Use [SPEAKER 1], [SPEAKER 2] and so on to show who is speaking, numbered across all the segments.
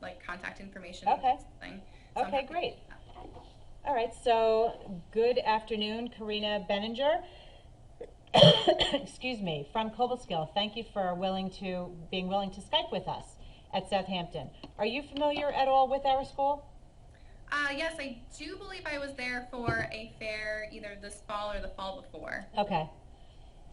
[SPEAKER 1] like contact information.
[SPEAKER 2] Okay.
[SPEAKER 1] Or something. So I'm
[SPEAKER 2] Okay,
[SPEAKER 1] happy to
[SPEAKER 2] great.
[SPEAKER 1] do that.
[SPEAKER 2] All right, so good afternoon, Karina Benninger. Excuse me, from Cobleskill. Thank you for being willing to Skype with us at Southampton. Are you familiar at all with our school?
[SPEAKER 1] Yes, I do believe I was there for a fair either this fall or the fall before.
[SPEAKER 2] Okay.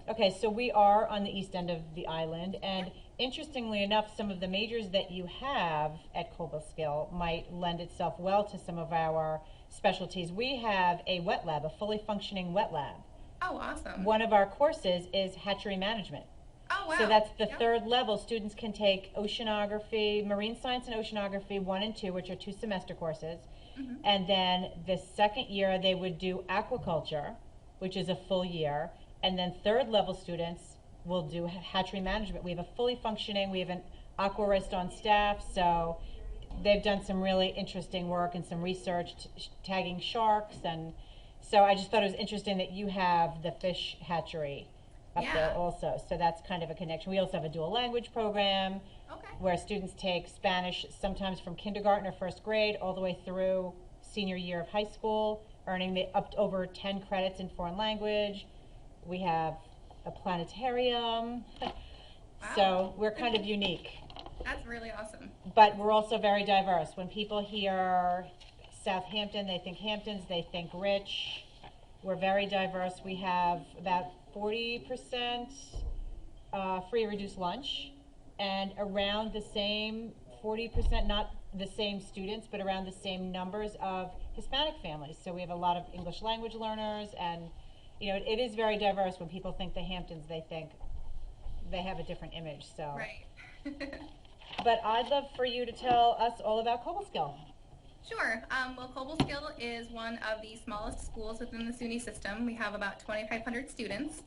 [SPEAKER 2] Okay, so we are on the east end of the island, and interestingly enough, some of the majors that you have at Cobleskill might lend itself well to some of our specialties. We have a wet lab, a fully functioning wet lab.
[SPEAKER 1] Oh, awesome.
[SPEAKER 2] One of our courses is hatchery management.
[SPEAKER 1] Oh, wow.
[SPEAKER 2] So that's the
[SPEAKER 1] Yep.
[SPEAKER 2] third level. Students can take oceanography, marine science and oceanography 1 and 2, which are 2 semester courses.
[SPEAKER 1] Mm-hmm.
[SPEAKER 2] And then the second year they would do aquaculture, which is a full year. And then third level students will do hatchery management. We have a fully functioning, we have an aquarist on staff, so they've done some really interesting work and some research tagging sharks. And so I just thought it was interesting that you have the fish hatchery up
[SPEAKER 1] Yeah.
[SPEAKER 2] there also. So that's kind of a connection. We also have a dual language program
[SPEAKER 1] Okay.
[SPEAKER 2] where students take Spanish sometimes from kindergarten or first grade all the way through senior year of high school, earning up to over 10 credits in foreign language. We have a planetarium.
[SPEAKER 1] Wow.
[SPEAKER 2] So we're kind of unique.
[SPEAKER 1] That's really awesome.
[SPEAKER 2] But we're also very diverse. When people hear Southampton, they think Hamptons, they think rich. We're very diverse. We have about 40% free reduced lunch, and around the same 40%, not the same students, but around the same numbers of Hispanic families. So we have a lot of English language learners, and it is very diverse. When people think the Hamptons, they think they have a different image. So,
[SPEAKER 1] Right.
[SPEAKER 2] but I'd love for you to tell us all about Cobleskill.
[SPEAKER 1] Sure. Well, Cobleskill is one of the smallest schools within the SUNY system. We have about 2,500 students.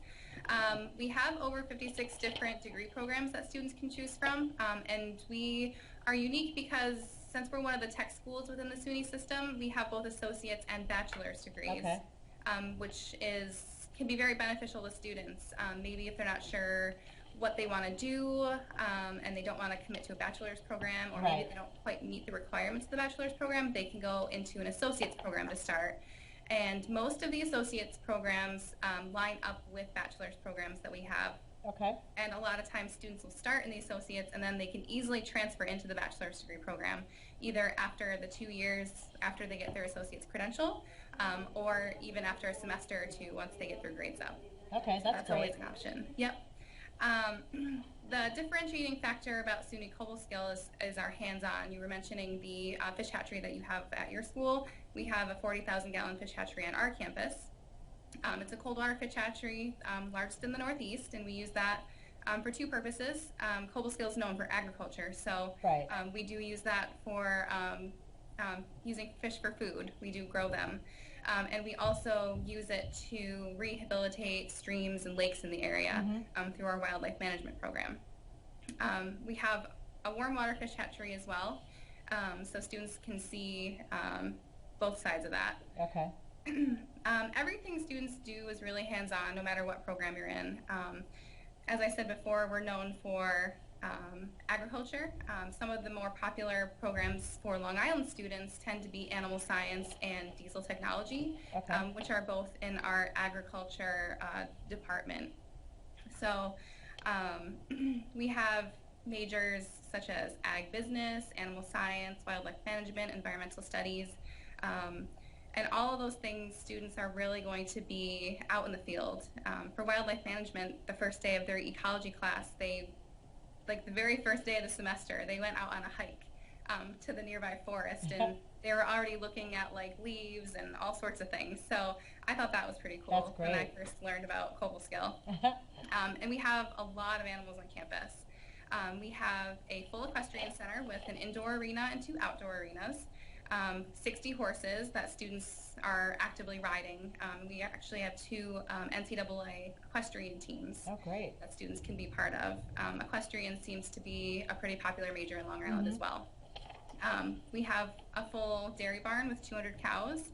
[SPEAKER 1] We have over 56 different degree programs that students can choose from, and we are unique because since we're one of the tech schools within the SUNY system, we have both associate's and bachelor's degrees,
[SPEAKER 2] Okay.
[SPEAKER 1] which can be very beneficial to students. Maybe if they're not sure what they want to do, and they don't want to commit to a bachelor's program, or maybe
[SPEAKER 2] Right.
[SPEAKER 1] they don't quite meet the requirements of the bachelor's program, they can go into an associate's program to start. And most of the associate's programs line up with bachelor's programs that we have.
[SPEAKER 2] Okay.
[SPEAKER 1] And a lot of times students will start in the associates and then they can easily transfer into the bachelor's degree program, either after the 2 years after they get their associate's credential, or even after a semester or two once they get their grades up.
[SPEAKER 2] Okay,
[SPEAKER 1] So
[SPEAKER 2] that's
[SPEAKER 1] always
[SPEAKER 2] great.
[SPEAKER 1] an option. Yep. The differentiating factor about SUNY Cobleskill is our hands-on. You were mentioning the fish hatchery that you have at your school. We have a 40,000-gallon fish hatchery on our campus. It's a cold water fish hatchery, largest in the Northeast, and we use that for 2 purposes. Cobleskill is known for agriculture, so
[SPEAKER 2] Right.
[SPEAKER 1] we do use that for using fish for food. We do grow them. And we also use it to rehabilitate streams and lakes in the area through our wildlife management program. We have a warm water fish hatchery as well, so students can see both sides of that.
[SPEAKER 2] Okay.
[SPEAKER 1] Everything students do is really hands-on, no matter what program you're in. As I said before, we're known for agriculture. Some of the more popular programs for Long Island students tend to be animal science and diesel technology,
[SPEAKER 2] Okay.
[SPEAKER 1] which are both in our agriculture department. So we have majors such as ag business, animal science, wildlife management, environmental studies, and all of those things students are really going to be out in the field. For wildlife management, the first day of their ecology class, like the very first day of the semester, they went out on a hike to the nearby forest, and they were already looking at like leaves and all sorts of things. So I thought that was pretty cool
[SPEAKER 2] That's
[SPEAKER 1] when I
[SPEAKER 2] great.
[SPEAKER 1] first learned about Cobleskill. And we have a lot of animals on campus. We have a full equestrian center with an indoor arena and 2 outdoor arenas. 60 horses that students are actively riding. We actually have 2 NCAA equestrian teams
[SPEAKER 2] Oh, great.
[SPEAKER 1] that students can be part of. Equestrian seems to be a pretty popular major in Long Island as well. We have a full dairy barn with 200 cows,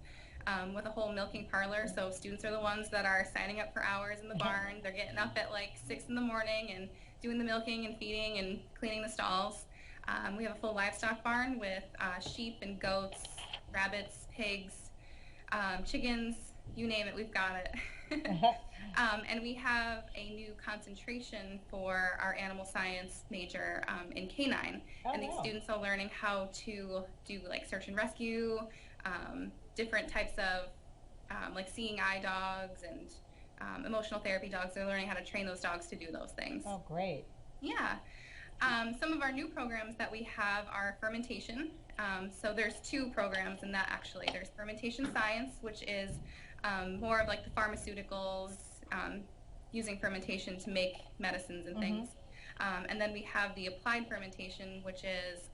[SPEAKER 1] with a whole milking parlor, so students are the ones that are signing up for hours in the barn. They're getting up at like 6 in the morning and doing the milking and feeding and cleaning the stalls. We have a full livestock barn with sheep and goats, rabbits, pigs, chickens, you name it, we've got it. And we have a new concentration for our animal science major in canine.
[SPEAKER 2] Oh,
[SPEAKER 1] And these
[SPEAKER 2] wow.
[SPEAKER 1] students are learning how to do like search and rescue, different types of like seeing eye dogs and emotional therapy dogs. They're learning how to train those dogs to do those things.
[SPEAKER 2] Oh, great.
[SPEAKER 1] Yeah. Some of our new programs that we have are fermentation. So there's two programs in that actually. There's fermentation science, which is more of like the pharmaceuticals, using fermentation to make medicines and things. And then we have the applied fermentation, which is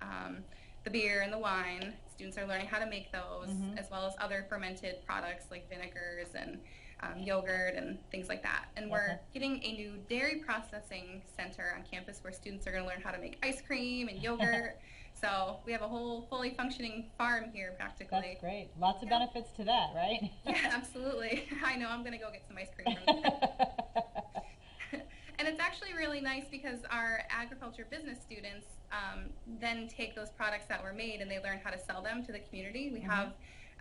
[SPEAKER 1] the beer and the wine. Students are learning how to make those, as well as other fermented products like vinegars and yogurt and things like that. And we're getting a new dairy processing center on campus where students are going to learn how to make ice cream and yogurt. So we have a whole fully functioning farm here practically.
[SPEAKER 2] That's great. Lots of benefits to that, right?
[SPEAKER 1] Yeah, absolutely. I know, I'm going to go get some ice cream from there. And it's actually really nice because our agriculture business students then take those products that were made and they learn how to sell them to the community. We have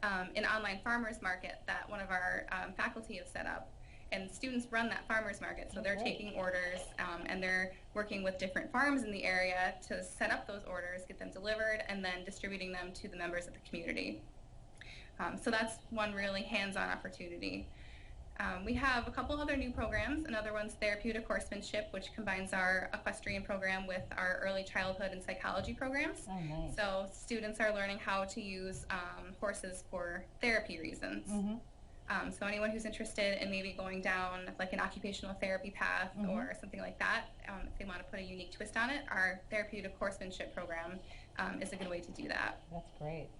[SPEAKER 1] an online farmers market that one of our faculty have set up, and students run that farmers market, so they're taking orders and they're working with different farms in the area to set up those orders, get them delivered, and then distributing them to the members of the community. So that's one really hands-on opportunity. We have a couple other new programs. Another one's therapeutic horsemanship, which combines our equestrian program with our early childhood and psychology programs.
[SPEAKER 2] Oh, nice.
[SPEAKER 1] So students are learning how to use horses for therapy reasons. So anyone who's interested in maybe going down like an occupational therapy path or something like that, if they want to put a unique twist on it, our therapeutic horsemanship program is a good way to do that.
[SPEAKER 2] That's great.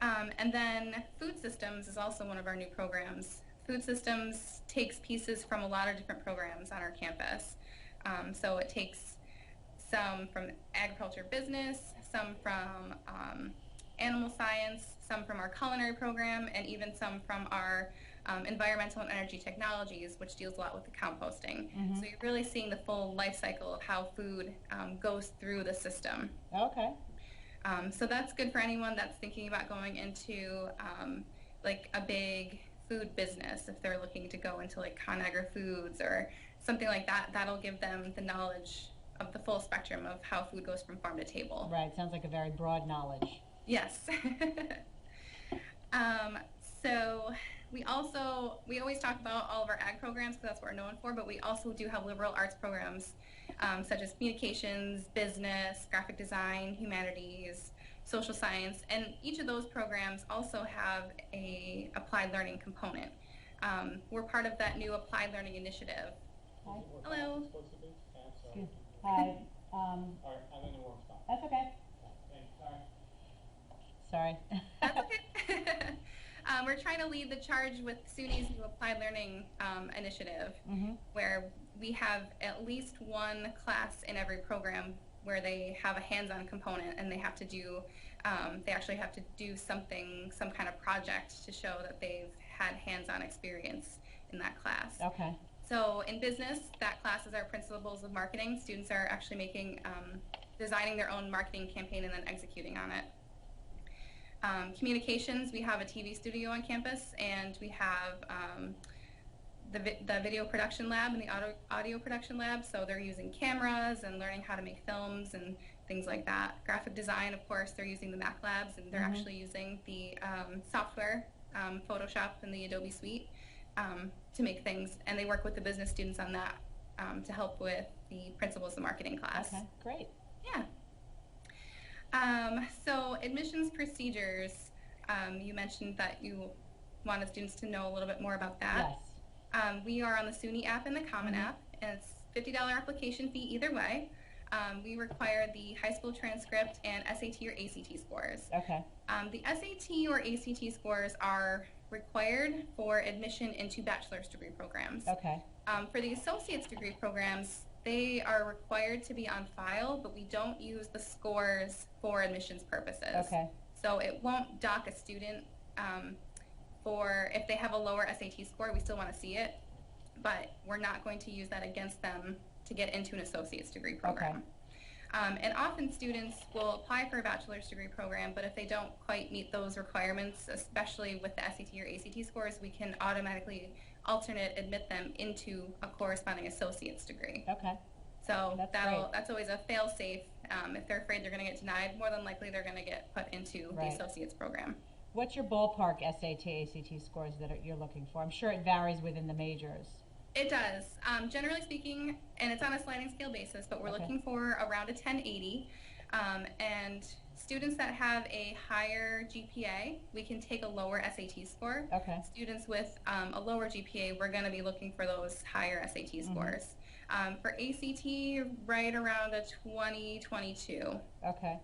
[SPEAKER 1] And then food systems is also one of our new programs. Food systems takes pieces from a lot of different programs on our campus. So it takes some from agriculture business, some from animal science, some from our culinary program, and even some from our environmental and energy technologies, which deals a lot with the composting. So you're really seeing the full life cycle of how food goes through the system.
[SPEAKER 2] Okay.
[SPEAKER 1] So that's good for anyone that's thinking about going into like a big food business. If they're looking to go into like ConAgra Foods or something like that, that'll give them the knowledge of the full spectrum of how food goes from farm to table.
[SPEAKER 2] Right. Sounds like a very broad knowledge.
[SPEAKER 1] Yes. So we always talk about all of our ag programs because that's what we're known for, but we also do have liberal arts programs such as communications, business, graphic design, humanities, social science, and each of those programs also have a applied learning component. We're part of that new applied learning initiative.
[SPEAKER 2] Hi.
[SPEAKER 1] Hello.
[SPEAKER 2] Excuse- Hi.
[SPEAKER 3] I'm in the wrong spot.
[SPEAKER 2] That's okay. Sorry.
[SPEAKER 1] That's okay. We're trying to lead the charge with SUNY's new applied learning initiative, where we have at least one class in every program where they have a hands-on component and they have to do, they actually have to do something, some kind of project to show that they've had hands-on experience in that class.
[SPEAKER 2] Okay.
[SPEAKER 1] So in business, that class is our principles of marketing. Students are actually making, designing their own marketing campaign and then executing on it. Communications, we have a TV studio on campus, and we have the video production lab and the audio production lab, so they're using cameras and learning how to make films and things like that. Graphic design, of course, they're using the Mac labs, and they're actually using the software, Photoshop and the Adobe Suite to make things, and they work with the business students on that to help with the principles of marketing class.
[SPEAKER 2] Okay. Great.
[SPEAKER 1] Yeah. So admissions procedures, you mentioned that you wanted students to know a little bit more about that.
[SPEAKER 2] Yes.
[SPEAKER 1] We are on the SUNY app and the Common App, and it's $50 application fee either way. We require the high school transcript and SAT or ACT scores.
[SPEAKER 2] Okay.
[SPEAKER 1] The SAT or ACT scores are required for admission into bachelor's degree programs.
[SPEAKER 2] Okay.
[SPEAKER 1] For the associate's degree programs, they are required to be on file, but we don't use the scores for admissions purposes.
[SPEAKER 2] Okay.
[SPEAKER 1] So it won't dock a student for if they have a lower SAT score, we still want to see it, but we're not going to use that against them to get into an associate's degree program. And often students will apply for a bachelor's degree program, but if they don't quite meet those requirements, especially with the SAT or ACT scores, we can automatically alternate admit them into a corresponding associate's degree.
[SPEAKER 2] Okay.
[SPEAKER 1] So
[SPEAKER 2] That's
[SPEAKER 1] that's always a fail-safe. If they're afraid they're going to get denied, more than likely they're going to get put into
[SPEAKER 2] Right.
[SPEAKER 1] the associate's program.
[SPEAKER 2] What's your ballpark SAT, ACT scores that you're looking for? I'm sure it varies within the majors.
[SPEAKER 1] It does. Generally speaking, and it's on a sliding scale basis, but we're
[SPEAKER 2] Okay.
[SPEAKER 1] looking for around a 1080. And students that have a higher GPA, we can take a lower SAT score.
[SPEAKER 2] Okay.
[SPEAKER 1] Students with a lower GPA, we're going to be looking for those higher SAT scores. For ACT, right around a 20, 22.
[SPEAKER 2] Okay.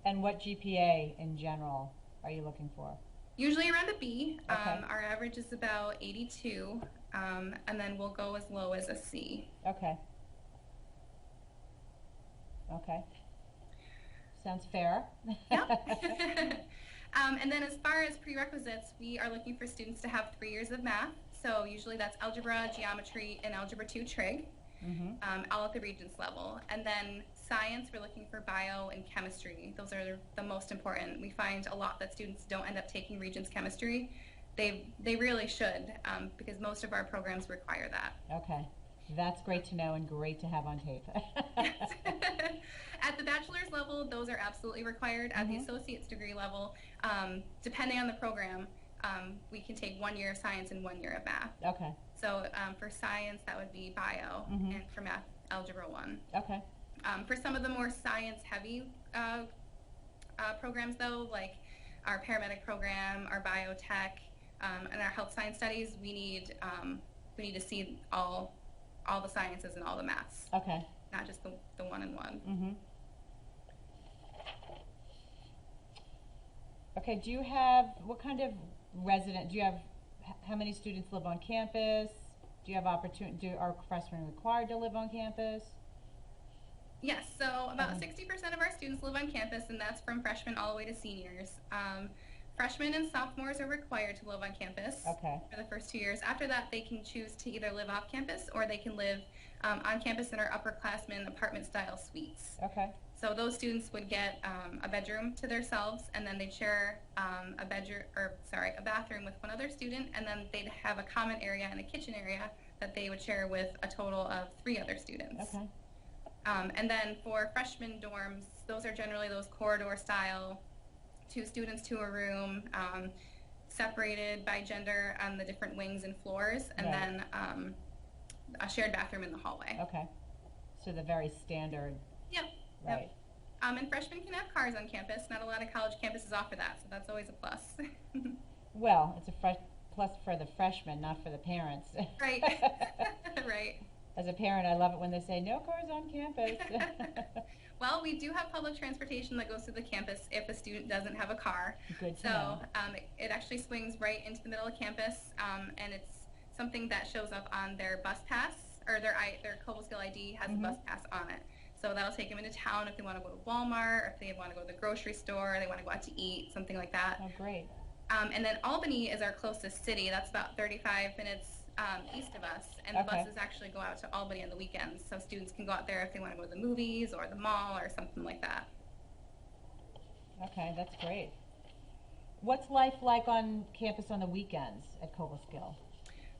[SPEAKER 2] And what GPA in general are you looking for?
[SPEAKER 1] Usually around a B.
[SPEAKER 2] Okay.
[SPEAKER 1] Our average is about 82, and then we'll go as low as a C.
[SPEAKER 2] Okay. Okay. Sounds fair.
[SPEAKER 1] Yep. And then as far as prerequisites, we are looking for students to have 3 years of math. So usually that's algebra, geometry, and algebra 2 trig, all at the Regents level. And then science, we're looking for bio and chemistry. Those are the most important. We find a lot that students don't end up taking Regents chemistry. They really should, because most of our programs require that.
[SPEAKER 2] Okay. That's great to know and great to have on tape.
[SPEAKER 1] At the bachelor's level, those are absolutely required. At the associate's degree level, depending on the program, we can take 1 year of science and 1 year of math.
[SPEAKER 2] Okay.
[SPEAKER 1] So for science, that would be bio, and for math, algebra 1.
[SPEAKER 2] Okay.
[SPEAKER 1] For some of the more science-heavy programs, though, like our paramedic program, our biotech, and our health science studies, we need to see all the sciences and all the maths,
[SPEAKER 2] Okay.
[SPEAKER 1] not just the one and one.
[SPEAKER 2] Okay, do you have, what kind of do you have, how many students live on campus? Do you have are freshmen required to live on campus?
[SPEAKER 1] Yes, so about 60% of our students live on campus, and that's from freshmen all the way to seniors. Freshmen and sophomores are required to live on campus for the first 2 years. After that, they can choose to either live off campus or they can live on campus in our upperclassmen apartment-style suites.
[SPEAKER 2] Okay.
[SPEAKER 1] So those students would get a bedroom to themselves, and then they'd share a bathroom with one other student, and then they'd have a common area and a kitchen area that they would share with a total of 3 other students.
[SPEAKER 2] Okay.
[SPEAKER 1] And then for freshman dorms, those are generally those corridor style, 2 students to a room, separated by gender on the different wings and floors, and then a shared bathroom in the hallway.
[SPEAKER 2] Okay. So the very standard.
[SPEAKER 1] Yep.
[SPEAKER 2] Right.
[SPEAKER 1] Yep. And freshmen can have cars on campus. Not a lot of college campuses offer that, so that's always a plus.
[SPEAKER 2] Well, it's a plus for the freshmen, not for the parents.
[SPEAKER 1] Right. Right.
[SPEAKER 2] As a parent, I love it when they say no cars on campus.
[SPEAKER 1] Well, we do have public transportation that goes through the campus if a student doesn't have a car.
[SPEAKER 2] Good to
[SPEAKER 1] So
[SPEAKER 2] know.
[SPEAKER 1] it actually swings right into the middle of campus, and it's something that shows up on their bus pass, or their Cobleskill ID has a bus pass on it. So that'll take them into town if they want to go to Walmart, or if they want to go to the grocery store, or they want to go out to eat, something like that.
[SPEAKER 2] Oh, great.
[SPEAKER 1] And then Albany is our closest city. That's about 35 minutes east of us, and the buses actually go out to Albany on the weekends, so students can go out there if they want to go to the movies or the mall or something like that.
[SPEAKER 2] Okay, that's great. What's life like on campus on the weekends at Cobleskill?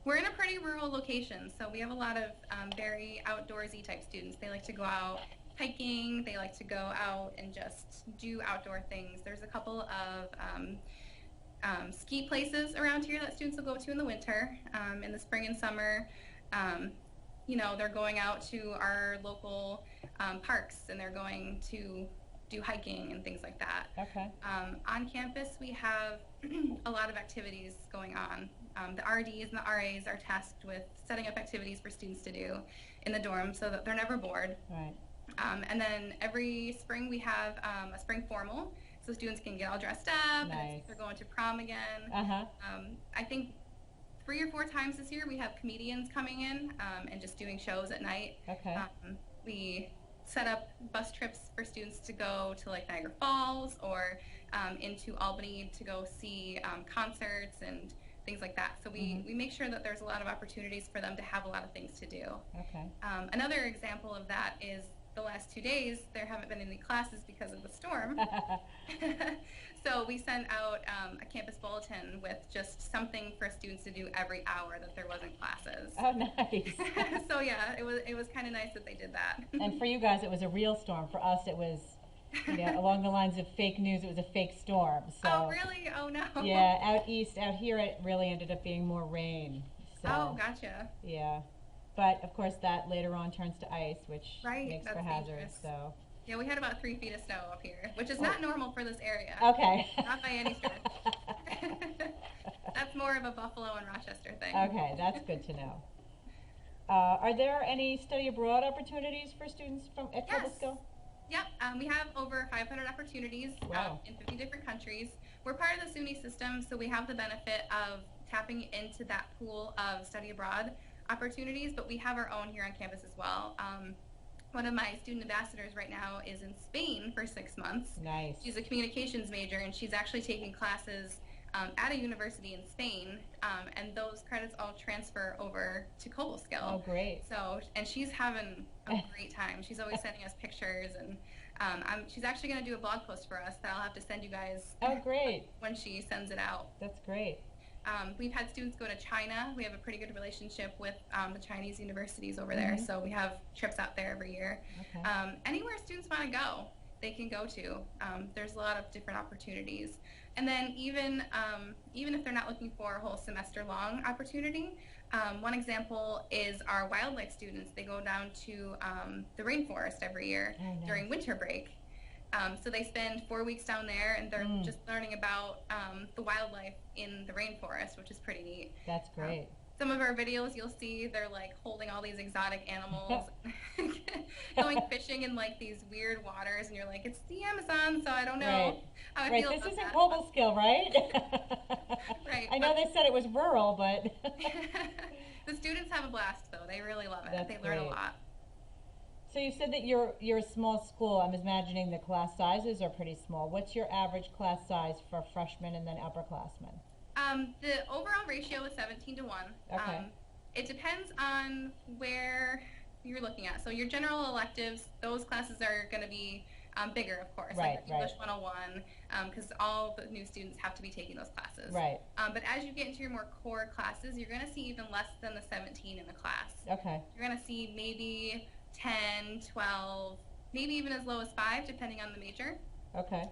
[SPEAKER 1] We're in a pretty rural location, so we have a lot of very outdoorsy type students. They like to go out hiking, they like to go out and just do outdoor things. There's a couple of ski places around here that students will go to in the winter. In the spring and summer, they're going out to our local parks, and they're going to do hiking and things like that.
[SPEAKER 2] Okay.
[SPEAKER 1] On campus, we have a lot of activities going on. The RDs and the RAs are tasked with setting up activities for students to do in the dorm so that they're never bored.
[SPEAKER 2] Right.
[SPEAKER 1] And then every spring we have a spring formal, so students can get all dressed up.
[SPEAKER 2] Nice.
[SPEAKER 1] And they're going to prom again.
[SPEAKER 2] Uh-huh.
[SPEAKER 1] I think 3 or 4 times this year we have comedians coming in and just doing shows at night.
[SPEAKER 2] Okay.
[SPEAKER 1] We set up bus trips for students to go to like Niagara Falls or into Albany to go see concerts and things like that. So we make sure that there's a lot of opportunities for them to have a lot of things to do.
[SPEAKER 2] Okay.
[SPEAKER 1] Another example of that is the last 2 days there haven't been any classes because of the storm. So we sent out a campus bulletin with just something for students to do every hour that there wasn't classes.
[SPEAKER 2] Oh, nice.
[SPEAKER 1] So yeah, it was kind of nice that they did that.
[SPEAKER 2] And for you guys, it was a real storm. For us, it was, along the lines of fake news, it was a fake storm. So,
[SPEAKER 1] Oh, really? Oh, no.
[SPEAKER 2] yeah, out east, out here, it really ended up being more rain. So,
[SPEAKER 1] Oh, gotcha.
[SPEAKER 2] yeah. But, of course, that later on turns to ice, which
[SPEAKER 1] Right,
[SPEAKER 2] makes
[SPEAKER 1] that's
[SPEAKER 2] for hazards.
[SPEAKER 1] dangerous.
[SPEAKER 2] So,
[SPEAKER 1] Yeah, we had about 3 feet of snow up here, which is not normal for this area.
[SPEAKER 2] okay.
[SPEAKER 1] Not by any stretch. That's more of a Buffalo and Rochester thing.
[SPEAKER 2] Okay, that's good to know. Are there any study abroad opportunities for students at
[SPEAKER 1] Yes.
[SPEAKER 2] Cobleskill?
[SPEAKER 1] Yep, we have over 500 opportunities
[SPEAKER 2] Wow.
[SPEAKER 1] in 50 different countries. We're part of the SUNY system, so we have the benefit of tapping into that pool of study abroad opportunities, but we have our own here on campus as well. One of my student ambassadors right now is in Spain for 6 months.
[SPEAKER 2] Nice.
[SPEAKER 1] She's a communications major, and she's actually taking classes at a university in Spain, and those credits all transfer over to Cobleskill.
[SPEAKER 2] Oh, great.
[SPEAKER 1] So, and she's having a great time. She's always sending us pictures, and she's actually going to do a blog post for us that I'll have to send you guys.
[SPEAKER 2] Oh, great.
[SPEAKER 1] When she sends it out.
[SPEAKER 2] That's great.
[SPEAKER 1] We've had students go to China. We have a pretty good relationship with the Chinese universities over there, so we have trips out there every year.
[SPEAKER 2] Okay.
[SPEAKER 1] Anywhere students want to go, they can go to. There's a lot of different opportunities. And then even if they're not looking for a whole semester-long opportunity, one example is our wildlife students. They go down to the rainforest every year during winter break. So they spend 4 weeks down there, and they're just learning about the wildlife in the rainforest, which is pretty neat.
[SPEAKER 2] That's great.
[SPEAKER 1] Some of our videos you'll see, they're like holding all these exotic animals, going fishing in like these weird waters, and you're like, it's the Amazon, so I don't know how I feel
[SPEAKER 2] This
[SPEAKER 1] about
[SPEAKER 2] isn't
[SPEAKER 1] that.
[SPEAKER 2] Cobleskill, right?
[SPEAKER 1] Right.
[SPEAKER 2] I know they said it was rural, but
[SPEAKER 1] the students have a blast, though. They really love it.
[SPEAKER 2] That's
[SPEAKER 1] They learn a
[SPEAKER 2] great.
[SPEAKER 1] lot.
[SPEAKER 2] So you said that you're a small school. I'm imagining the class sizes are pretty small. What's your average class size for freshmen and then upperclassmen?
[SPEAKER 1] The overall ratio is 17 to 1.
[SPEAKER 2] Okay.
[SPEAKER 1] It depends on where you're looking at. So your general electives, those classes are going to be bigger, of course,
[SPEAKER 2] Right,
[SPEAKER 1] like English 101, because all the new students have to be taking those classes.
[SPEAKER 2] Right.
[SPEAKER 1] But as you get into your more core classes, you're going to see even less than the 17 in the class.
[SPEAKER 2] Okay.
[SPEAKER 1] You're going to see maybe 10, 12, maybe even as low as 5, depending on the major.
[SPEAKER 2] Okay.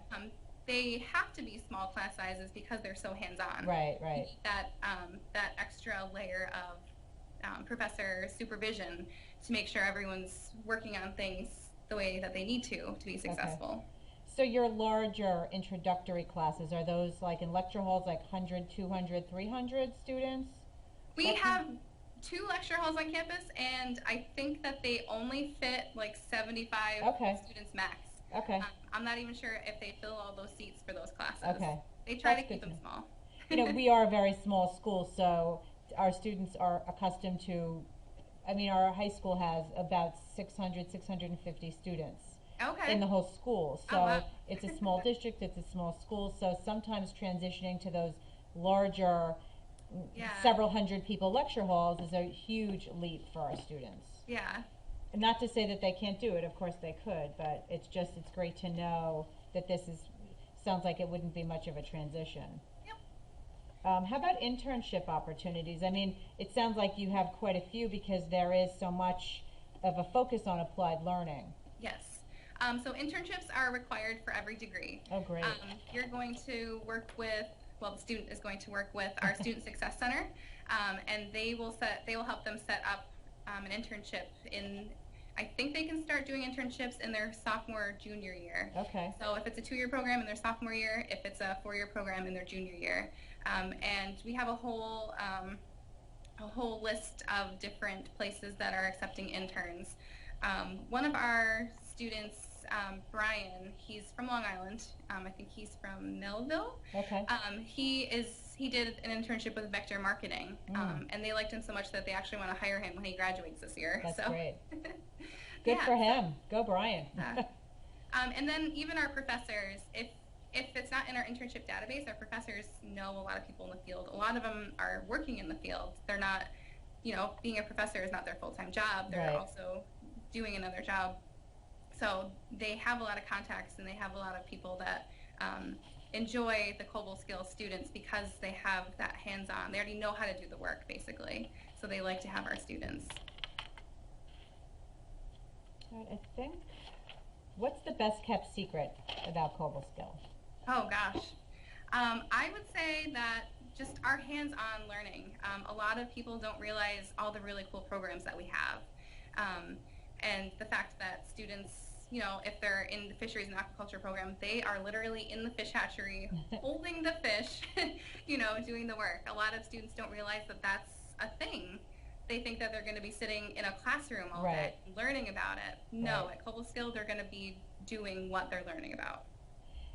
[SPEAKER 1] They have to be small class sizes because they're so hands-on.
[SPEAKER 2] Right.
[SPEAKER 1] You need that extra layer of professor supervision to make sure everyone's working on things the way that they need to be successful.
[SPEAKER 2] So your larger introductory classes, are those like in lecture halls like 100, 200, 300 students?
[SPEAKER 1] We have 2 lecture halls on campus, and I think that they only fit like 75 students max.
[SPEAKER 2] Okay.
[SPEAKER 1] I'm not even sure if they fill all those seats for those classes.
[SPEAKER 2] Okay.
[SPEAKER 1] They try
[SPEAKER 2] That's
[SPEAKER 1] to keep
[SPEAKER 2] good
[SPEAKER 1] them
[SPEAKER 2] to
[SPEAKER 1] small.
[SPEAKER 2] We are a very small school, so our students are accustomed to, our high school has about 600, 650 students
[SPEAKER 1] Okay.
[SPEAKER 2] in the whole school. So
[SPEAKER 1] wow.
[SPEAKER 2] it's a small district, it's a small school, so sometimes transitioning to those larger, several hundred people lecture halls is a huge leap for our students.
[SPEAKER 1] Yeah.
[SPEAKER 2] Not to say that they can't do it, of course they could, but it's great to know that sounds like it wouldn't be much of a transition.
[SPEAKER 1] Yep.
[SPEAKER 2] How about internship opportunities? It sounds like you have quite a few because there is so much of a focus on applied learning.
[SPEAKER 1] Yes. So internships are required for every degree.
[SPEAKER 2] Oh, great.
[SPEAKER 1] You're going to work with, the student is going to work with our Student Success Center, and they will help them set up an internship I think they can start doing internships in their sophomore, junior year.
[SPEAKER 2] Okay.
[SPEAKER 1] So if it's a 2-year program in their sophomore year, if it's a 4-year program in their junior year. And we have a whole list of different places that are accepting interns. One of our students, Brian, he's from Long Island. I think he's from Millville.
[SPEAKER 2] Okay.
[SPEAKER 1] He did an internship with Vector Marketing, and they liked him so much that they actually want to hire him when he graduates this year.
[SPEAKER 2] That's
[SPEAKER 1] so.
[SPEAKER 2] great. Good for him. Go Brian.
[SPEAKER 1] And then even our professors, if it's not in our internship database, our professors know a lot of people in the field. A lot of them are working in the field. They're not, being a professor is not their full-time job. They're also doing another job So they have a lot of contacts and they have a lot of people that enjoy the Cobleskill students because they have that hands-on. They already know how to do the work, basically. So they like to have our students.
[SPEAKER 2] All right, I think, what's the best kept secret about Cobleskill?
[SPEAKER 1] Oh gosh. I would say that just our hands-on learning. A lot of people don't realize all the really cool programs that we have. And the fact that students, you know, if they're in the fisheries and aquaculture program, they are literally in the fish hatchery holding the fish, you know, doing the work. A lot of students don't realize that that's a thing. They think that they're going to be sitting in a classroom all day learning about it. No, at Cobleskill, they're going to be doing what they're learning about.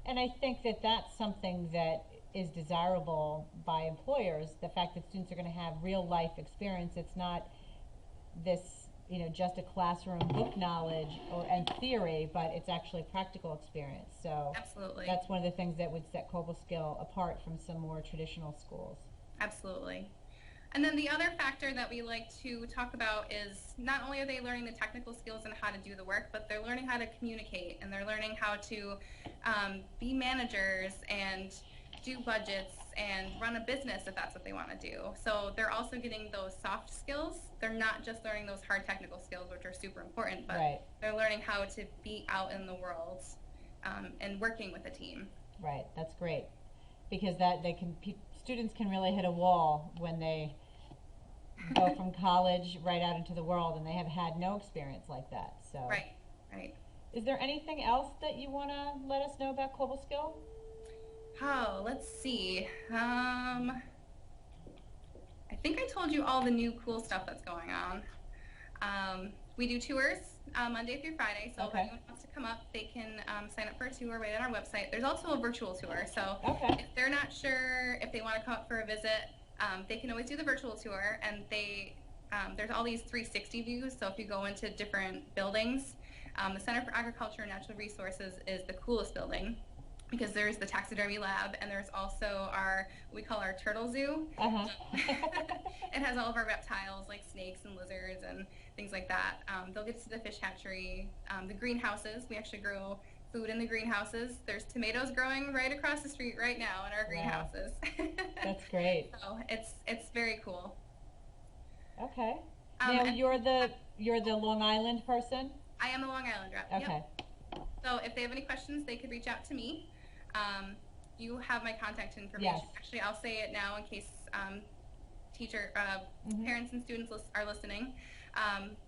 [SPEAKER 2] And I think that that's something that is desirable by employers, the fact that students are going to have real life experience. It's not this, you know, just a classroom book knowledge and theory, but it's actually practical experience. So
[SPEAKER 1] absolutely,
[SPEAKER 2] that's one of the things that would set Cobleskill apart from some more traditional schools.
[SPEAKER 1] Absolutely. And then the other factor that we like to talk about is not only are they learning the technical skills and how to do the work, but they're learning how to communicate, and they're learning how to be managers and do budgets and run a business if that's what they want to do. So they're also getting those soft skills. They're not just learning those hard technical skills, which are super important, but they're learning how to be out in the world and working with a team.
[SPEAKER 2] Right, that's great, because that students can really hit a wall when they go from college right out into the world and they have had no experience like that. So
[SPEAKER 1] right.
[SPEAKER 2] Is there anything else that you want to let us know about Cobleskill?
[SPEAKER 1] Oh, let's see. I think I told you all the new cool stuff that's going on. We do tours Monday through Friday, so if anyone wants to come up, they can sign up for a tour right on our website. There's also a virtual tour, so if they're not sure if they want to come up for a visit, they can always do the virtual tour, and there's all these 360 views, so if you go into different buildings, the Center for Agriculture and Natural Resources is the coolest building, because there's the taxidermy lab, and there's also we call our turtle zoo. It has all of our reptiles like snakes and lizards and things like that. They'll get to the fish hatchery, the greenhouses. We actually grow food in the greenhouses. There's tomatoes growing right across the street right now in our greenhouses.
[SPEAKER 2] That's great.
[SPEAKER 1] So it's very cool.
[SPEAKER 2] Okay. Now you're the Long Island person?
[SPEAKER 1] I am the Long Island rep.
[SPEAKER 2] Okay.
[SPEAKER 1] Yep. So if they have any questions, they could reach out to me. You have my contact information.
[SPEAKER 2] Yes.
[SPEAKER 1] Actually, I'll say it now in case parents and students are listening.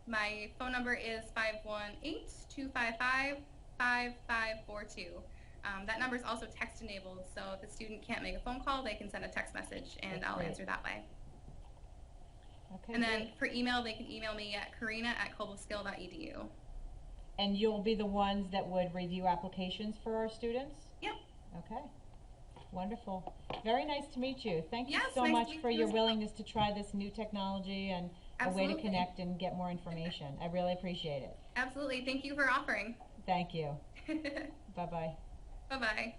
[SPEAKER 1] My phone number is 518-255-5542. That number is also text enabled, so if the student can't make a phone call, they can send a text message, and I'll answer that way.
[SPEAKER 2] Okay.
[SPEAKER 1] And then for email, they can email me at karina@cobleskill.edu.
[SPEAKER 2] And you'll be the ones that would review applications for our students?
[SPEAKER 1] Yep.
[SPEAKER 2] Okay. Wonderful. Very nice to meet you. Thank you so
[SPEAKER 1] nice
[SPEAKER 2] much for your willingness to try this new technology and a way to connect and get more information. I really appreciate it.
[SPEAKER 1] Absolutely. Thank you for offering.
[SPEAKER 2] Thank you. Bye-bye.
[SPEAKER 1] Bye-bye.